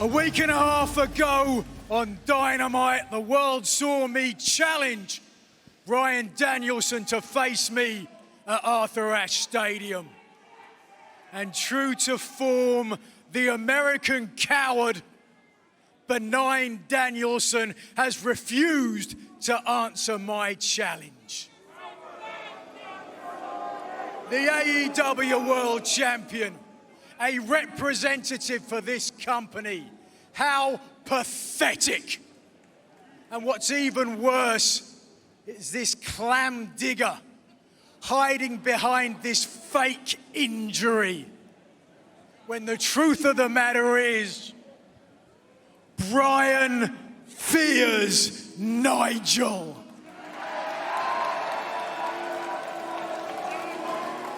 A week and a half ago on Dynamite, the world saw me challenge Bryan Danielson to face me at Arthur Ashe Stadium. And true to form, the American coward, benign Danielson, has refused to answer my challenge. The AEW World Champion, a representative for this company. How pathetic. And what's even worse is this clam digger hiding behind this fake injury, when the truth of the matter is, Bryan fears Nigel.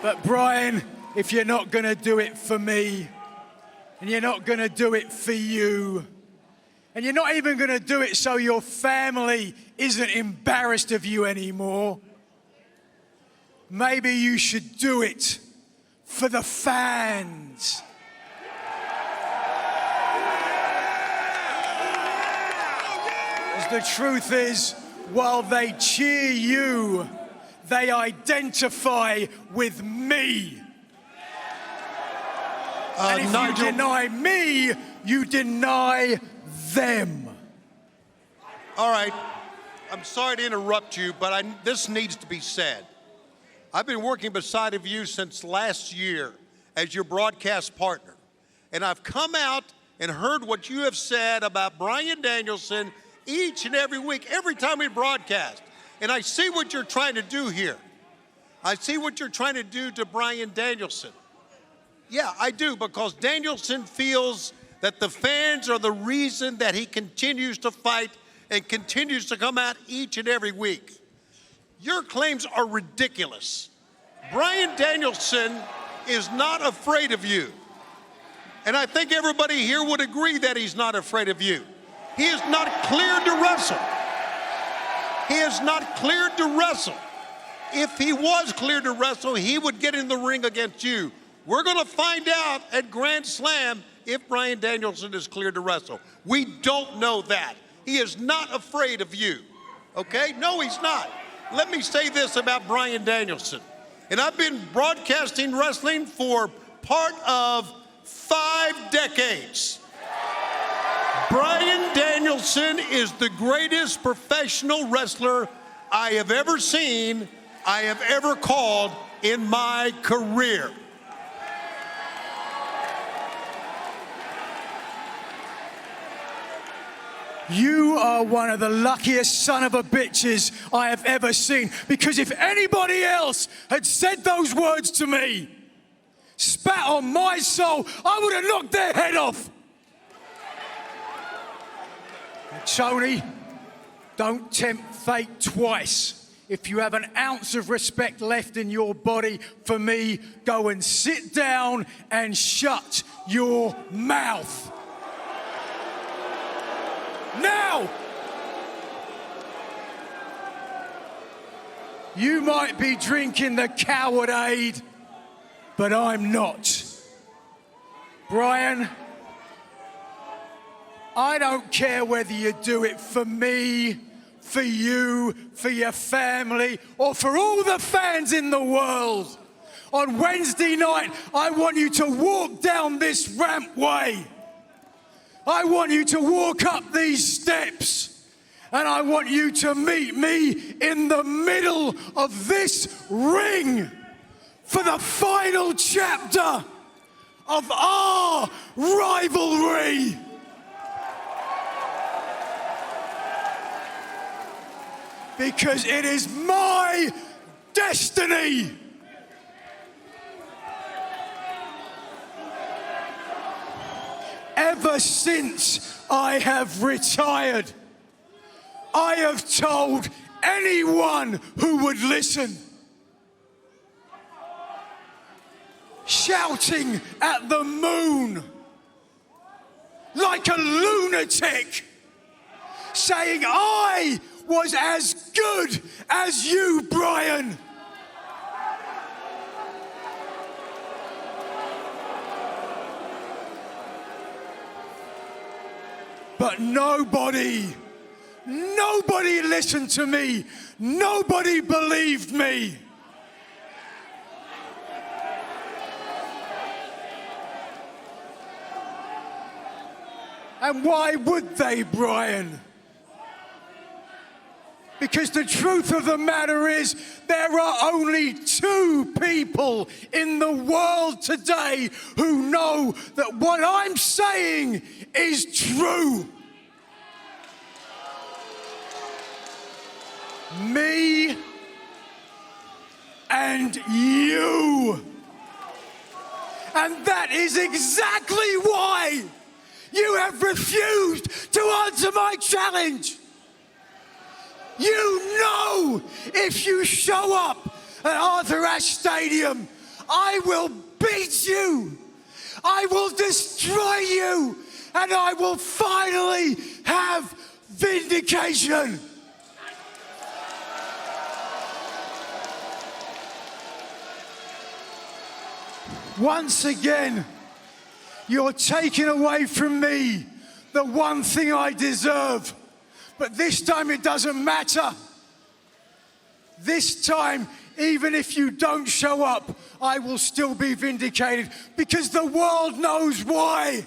But Bryan, if you're not gonna do it for me, and you're not gonna do it for you, and you're not even gonna do it so your family isn't embarrassed of you anymore, maybe you should do it for the fans. Because the truth is, while they cheer you, they identify with me. And if Nigel, you deny me, you deny them. All right, I'm sorry to interrupt you, but this needs to be said. I've been working beside of you since last year as your broadcast partner, and I've come out and heard what you have said about Bryan Danielson each and every week, every time we broadcast. And I see what you're trying to do here. I see what you're trying to do to Bryan Danielson. Yeah, I do, because Danielson feels that the fans are the reason that he continues to fight and continues to come out each and every week. Your claims are ridiculous. Bryan Danielson is not afraid of you. And I think everybody here would agree that he's not afraid of you. He is not cleared to wrestle. He is not cleared to wrestle. If he was cleared to wrestle, he would get in the ring against you. We're going to find out at Grand Slam if Bryan Danielson is cleared to wrestle. We don't know that. He is not afraid of you, okay? No, he's not. Let me say this about Bryan Danielson. And I've been broadcasting wrestling for part of 5 decades. Bryan Danielson is the greatest professional wrestler I have ever seen, I have ever called in my career. You are one of the luckiest son of a bitches I have ever seen, because if anybody else had said those words to me, spat on my soul, I would have knocked their head off. And Tony, don't tempt fate twice. If you have an ounce of respect left in your body for me, go and sit down and shut your mouth. Now! You might be drinking the coward aid, but I'm not. Bryan, I don't care whether you do it for me, for you, for your family, or for all the fans in the world. On Wednesday night, I want you to walk down this rampway. I want you to walk up these steps, and I want you to meet me in the middle of this ring for the final chapter of our rivalry. Because it is my destiny. Ever since I have retired, I have told anyone who would listen, shouting at the moon like a lunatic, saying I was as good as you, Bryan. But nobody listened to me. Nobody believed me. And why would they, Brian? Because the truth of the matter is, there are only 2 people in the world today who know that what I'm saying is true. Me and you. And that is exactly why you have refused to answer my challenge. You know, if you show up at Arthur Ashe Stadium, I will beat you, I will destroy you, and I will finally have vindication. Once again, you're taking away from me the one thing I deserve. But this time it doesn't matter. This time, even if you don't show up, I will still be vindicated because the world knows why.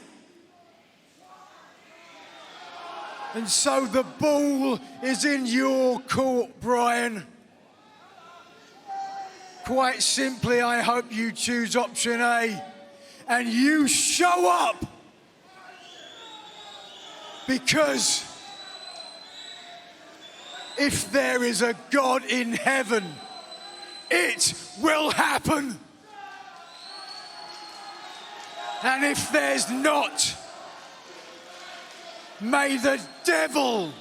And so the ball is in your court, Brian. Quite simply, I hope you choose option A and you show up, because if there is a God in heaven, it will happen. And if there's not, may the devil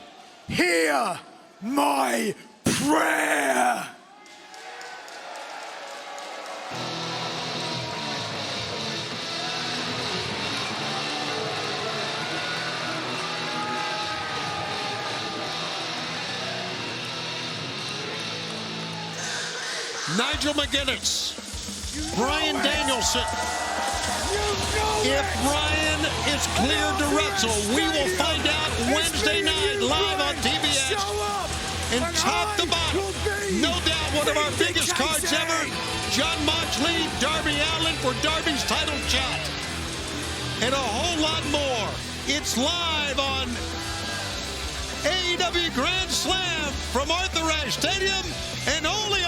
hear my prayer. Nigel McGuinness, Brian Danielson. If Brian is cleared to wrestle, we will find out Wednesday night live on TBS. And top to bottom, no doubt one of our biggest cards ever, Jon Moxley, Darby Allin for Darby's title shot. And a whole lot more. It's live on AEW Grand Slam from Arthur Ashe Stadium and only